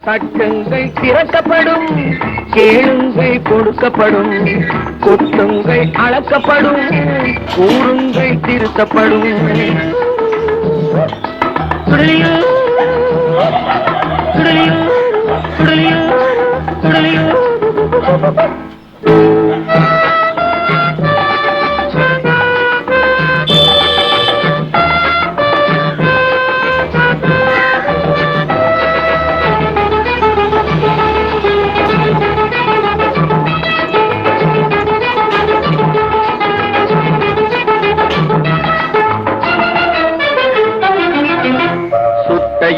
தட்டுங்கள் திறக்கப்படும், கேளுங்கள் கொடுக்கப்படும், கொட்டுங்கள் அளக்கப்படும், கூறுங்கள் திருத்தப்படும். சுடலியோ சுடலியோ சுடலியோ சுடலியோ.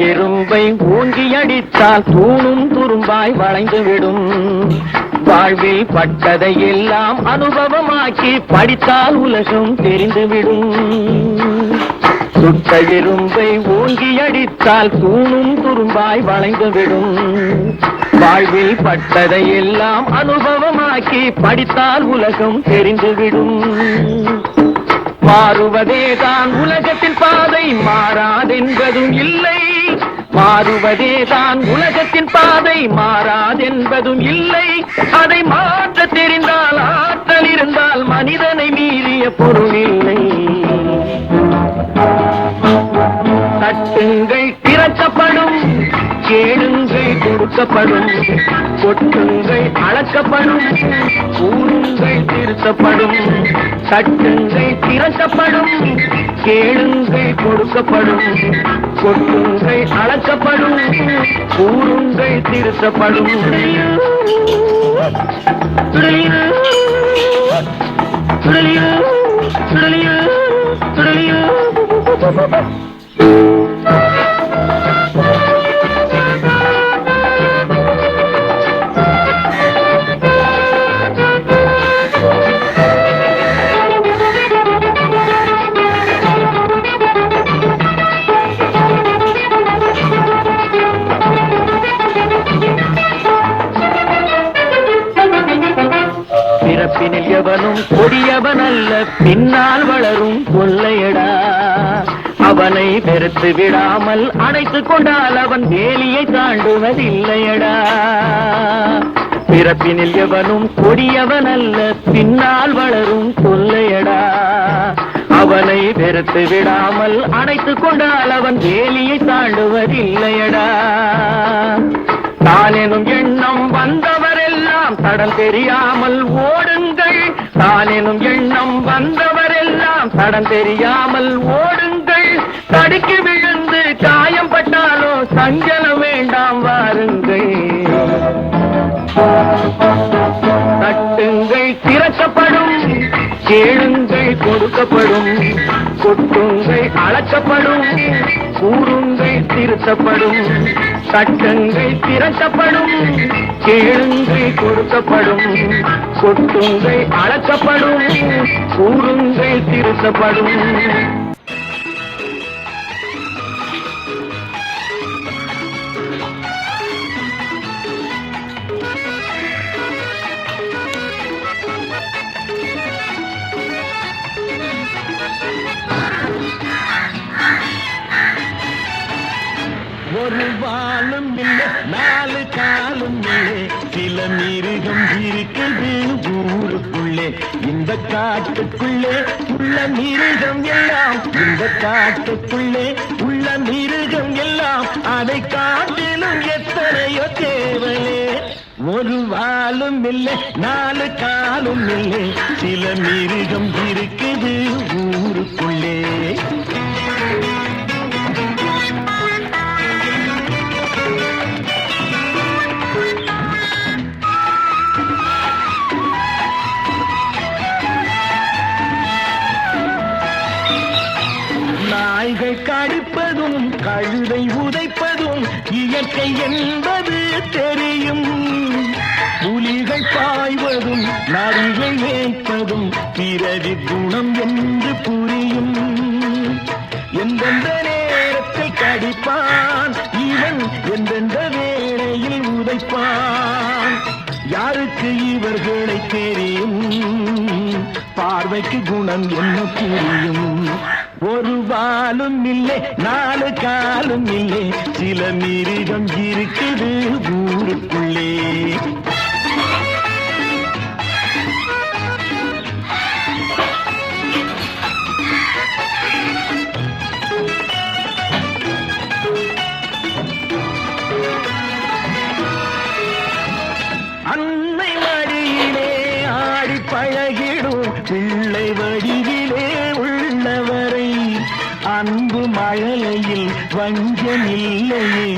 எறும்பை ஊங்கி அடித்தால் தூணும் துரும்பாய் வளைந்துவிடும். வாழ்வில் பட்டதை எல்லாம் அனுபவமாக்கி படித்தால் உலகம் தெரிந்துவிடும். சுட்ட எறும்பை ஊங்கி அடித்தால் தூணும் துரும்பாய் வளைந்துவிடும். வாழ்வில் பட்டதை எல்லாம் அனுபவமாக்கி படித்தால் உலகம் தெரிந்துவிடும். மாறுவதேதான் உலகத்தின் பாதை, மாறாதென்பதும் இல்லை. மாறுவதேதான் உலகத்தின் பாதை, மாறாதென்பதும் இல்லை. அதை மாற்ற தெரிந்தால், ஆற்றல் இருந்தால் மனிதனை மீறிய பொருள் இல்லை. தட்டுங்கள் திறக்கப்படும், கேளுங்கள் கொடுக்கப்படும், கொட்டுங்கள் அளக்கப்படும், கூறுங்கள் திருத்தப்படும். தட்டுங்கள் திறக்கப்படும், கேளுங்கள் கொடுக்கப்படும், கொட்டுங்கள் அளக்கப்படும், கூறுங்கள் திருத்தப்படும். சுடலியோ சுடலியோ சுடலியோ சுடலியோ. பிறப்பினில் எவனும் கொடியவன் அல்ல, பின்னால் வளரும் கொள்ளையடா. அவனை வெறுத்து விடாமல் அணைத்துக் கொண்டால் அவன் வேலியை தாண்டுவதில்லையடா. பிறப்பினில் எவனும் கொடியவன் அல்ல, பின்னால் வளரும் கொள்ளையடா. அவனை வெறுத்து விடாமல் அணைத்துக் கொண்டால் அவன் வேலியை தாண்டுவதில்லையடா. தானெனும் எண்ணம் வந்தவரெல்லாம் தடம் தெரியாமல் ஓடுங்கள். தானெனும் எண்ணம் வந்தவரெல்லாம் தடம் தெரியாமல் ஓடுங்கள். தடுக்கி விழுந்து காயம் பட்டாலோ சஞ்சலம் வேண்டாம் வாருங்கள். தட்டுங்கள் திறக்கப்படும், கேளுங்கள் கொடுக்கப்படும், கொட்டுங்கள் அளக்கப்படும், கூறுங்கள் திருத்தப்படும். தட்டுங்கள் திறக்கப்படும், கேளுங்கள் கொடுக்கப்படும், கொட்டுங்கள் அளக்கப்படும், கூறுங்கள் திருத்தப்படும். ஒரு வாழும் இல்லை, நாலு காலும் இல்லை, சில மிருகம் இருக்குது ஊருக்குள்ளே. இந்த காட்டுக்குள்ளே உள்ள மிருகம் எல்லாம், இந்த காட்டுக்குள்ளே உள்ள மிருகம் எல்லாம் அதை காட்டிலும் எத்தனையோ தேவையே. ஒரு வாழும் இல்லை, நாலு காலும் இல்லை, சில மிருகம் இருக்குது ஊருக்குள்ளே. நாய்கள் கடிப்பதும் கழுதை உதைப்பதும் இயற்கை என்பது தெரியும். புலிகள் பாய்வதும் நரிகள் வேட்பதும் பிறவி குணம் என்று புரியும். எந்தெந்த நேரத்தில் கடிப்பான் இவன், எந்தெந்த வேளையில் உதைப்பான். யாருக்கு இவர்களை தெரியும், பார்வைக்கு குணம் என்ன புரியும். ஒரு வாலும் இல்லை, நாலு காலும் இல்லை, சில மிருகம் இருக்குது பிள்ளை வடிவிலே உள்ளவரை அன்பு மழலையில் வஞ்சமில்லையே